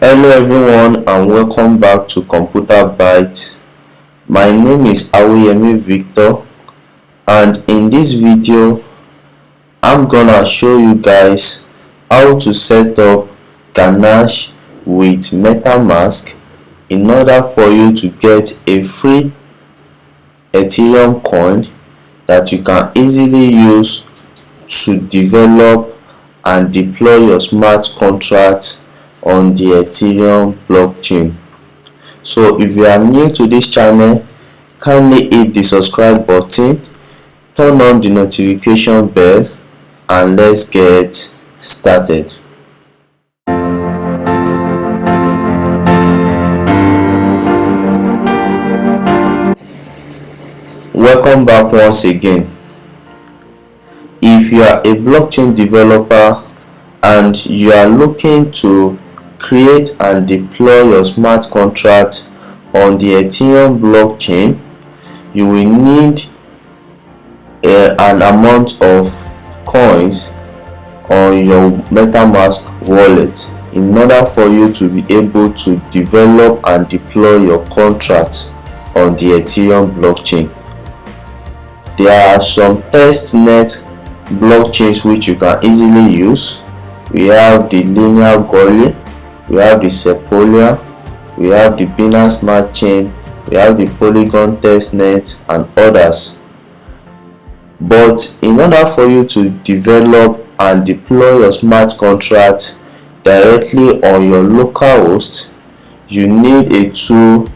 Hello everyone and welcome back to computerbytes. My name is Victor, and in this video I'm gonna show you guys how to set up Ganache with Metamask in order for you to get a free Ethereum coin that you can easily use to develop and deploy your smart contracts on the Ethereum blockchain. So if you are new to this channel, kindly hit the subscribe button, turn on the notification bell, and let's get started. Welcome back once again. If you are a blockchain developer and you are looking to create and deploy your smart contract on the Ethereum blockchain, you will need an amount of coins on your Metamask wallet in order for you to be able to develop and deploy your contracts on the Ethereum blockchain. There are some testnet blockchains which you can easily use. We have the linear GUI, we have the Sepolia, we have the Binance Smart Chain, we have the Polygon testnet, and others. But in order for you to develop and deploy your smart contract directly on your local host, you need a tool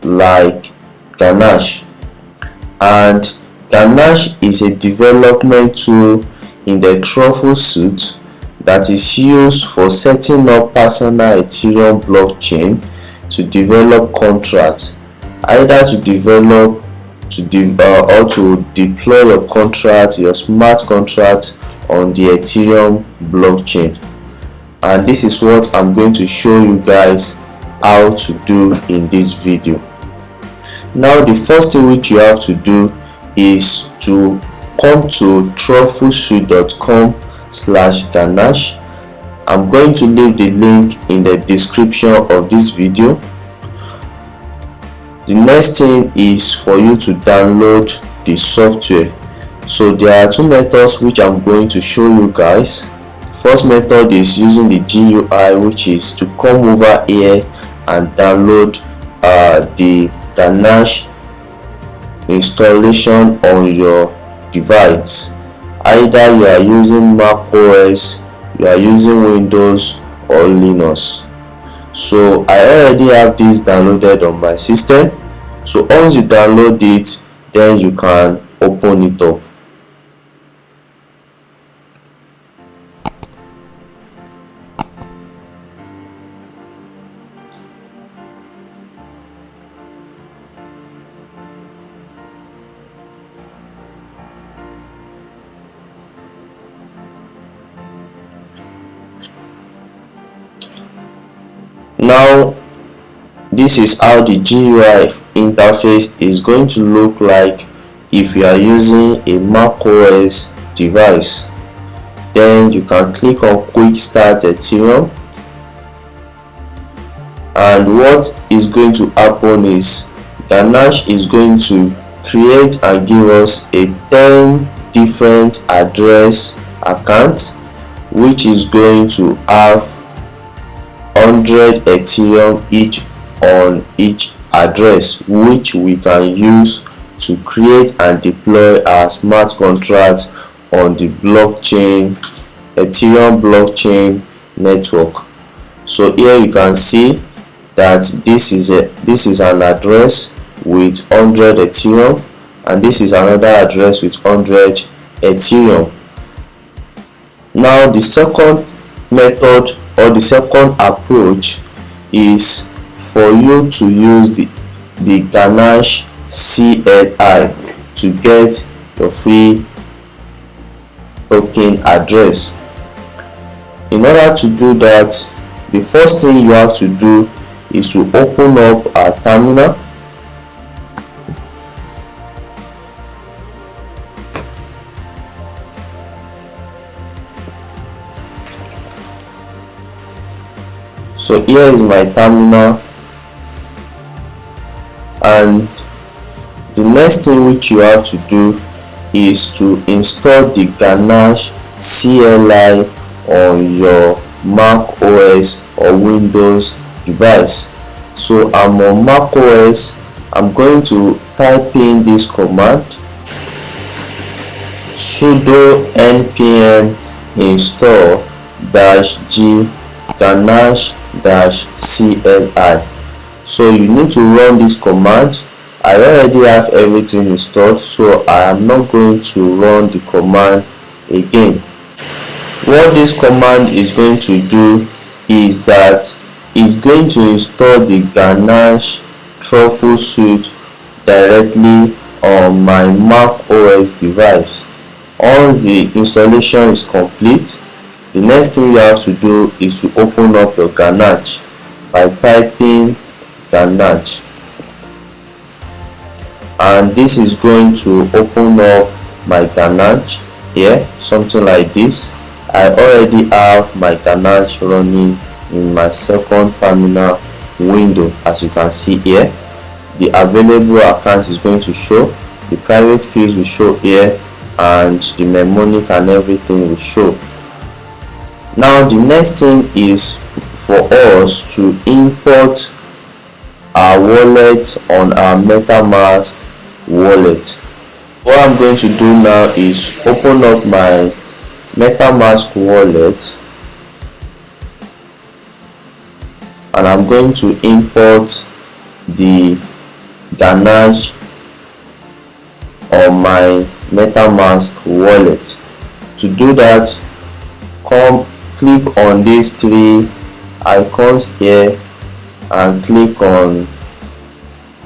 like Ganache. And Ganache is a development tool in the truffle suite that is used for setting up personal Ethereum blockchain to develop contracts, either to develop or to deploy your contract, your smart contract on the Ethereum blockchain. And this is what I'm going to show you guys how to do in this video. Now, the first thing which you have to do is to come to trufflesuite.com/Ganache. I'm going to leave the link in the description of this video. The next thing is for you to download the software. So there are two methods which I'm going to show you guys. First method is using the GUI, which is to come over here and download the Ganache installation on your device. Either you are using Mac OS, you are using Windows or Linux. So I already have this downloaded on my system. So once you download it, then you can open it up. Now, this is how the GUI interface is going to look like if you are using a Mac OS device. Then you can click on Quick Start Ethereum, and what is going to happen is Ganache is going to create and give us a 10 different address account, which is going to have 100 Ethereum each on each address, which we can use to create and deploy our smart contract on the blockchain, Ethereum blockchain network. So here you can see that this is an address with 100 Ethereum, and this is another address with 100 Ethereum. Now, the second method or the second approach is for you to use the Ganache CLI to get your free token address. In order to do that, the first thing you have to do is to open up a terminal. So here is my terminal, and the next thing which you have to do is to install the Ganache CLI on your Mac OS or Windows device. So I'm on Mac OS. I'm going to type in this command: sudo npm install -g Ganache CLI. So you need to run this command. I already have everything installed, so I am not going to run the command again. What this command is going to do is that it's going to install the Ganache truffle suite directly on my Mac OS device. Once the installation is complete, the next thing you have to do is to open up your Ganache by typing Ganache, and this is going to open up my Ganache here, something like this. I already have my Ganache running in my second terminal window. As you can see here, the available account is going to show, the private keys will show here, and the mnemonic and everything will show. Now the next thing is for us to import our wallet on our MetaMask wallet. What I'm going to do now is open up my MetaMask wallet, and I'm going to import the Ganache on my MetaMask wallet. To do that, click on these three icons here and click on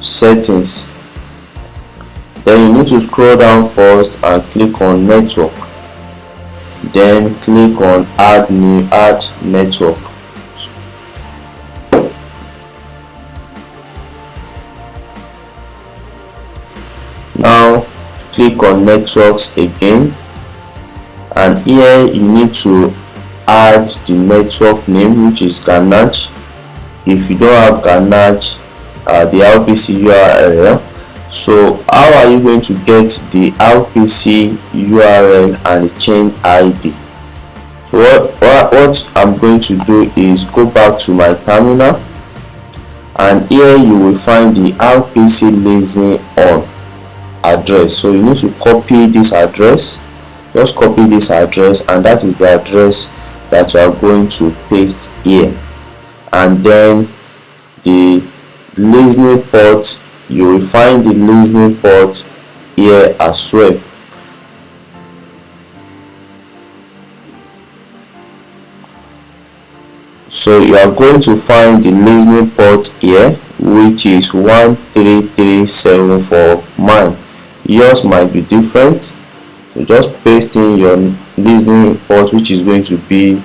settings. Then you need to scroll down first and click on network, then click on add network. Now click on networks again, and here you need to add the network name, which is Ganache. If you don't have Ganache, the RPC URL. So how are you going to get the RPC URL and the chain ID? So what I'm going to do is go back to my terminal, and here you will find the RPC leasing on address. So you need to copy this address. Just copy this address, and that is the address that you are going to paste here. And then the listening port, you will find the listening port here as well. So you are going to find the listening port here, which is 13374 for mine. Yours might be different. So just paste in your listening port, which is going to be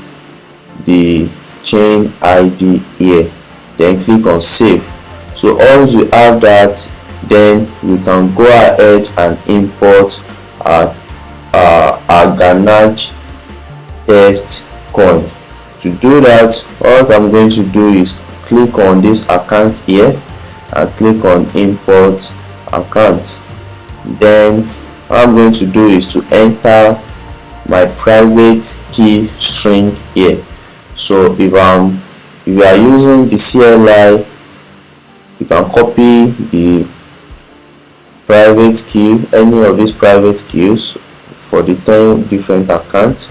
the chain ID here, then click on save. So once you have that, then we can go ahead and import our Ganache test coin. To do that, what I'm going to do is click on this account here and click on import account. Then what I'm going to do is to enter my private key string here. So if you are using the CLI, you can copy the private key, any of these private keys for the 10 different accounts.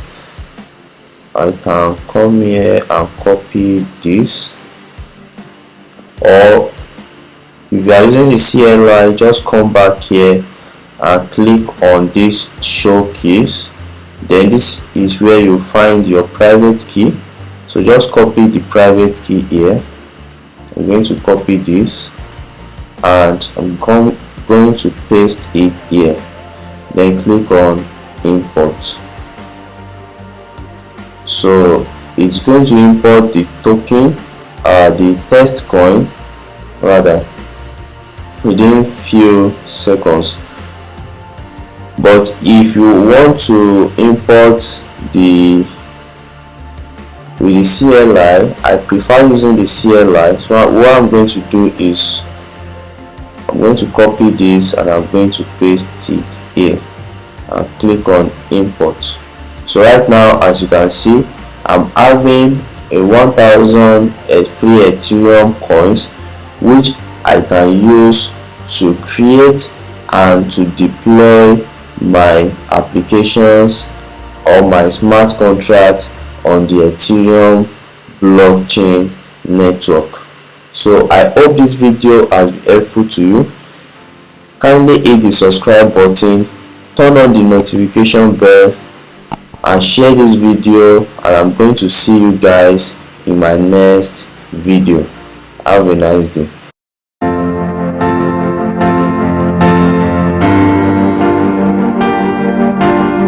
I can come here and copy this, or if you are using the CLI, just come back here and click on this show keys. Then this is where you find your private key. So just copy the private key here. I'm going to copy this, and I'm going to paste it here. Then click on import. So it's going to import the token, the test coin rather, within few seconds. But if you want to import the with the CLI. I prefer using the CLI. So what I'm going to do is I'm going to copy this and I'm going to paste it here and click on import. So right now, as you can see, I'm having a 1000 free Ethereum coins which I can use to create and to deploy my applications or my smart contract on the Ethereum blockchain network. So I hope this video has been helpful to you. Kindly hit the subscribe button, turn on the notification bell and share this video, and I'm going to see you guys in my next video. Have a nice day.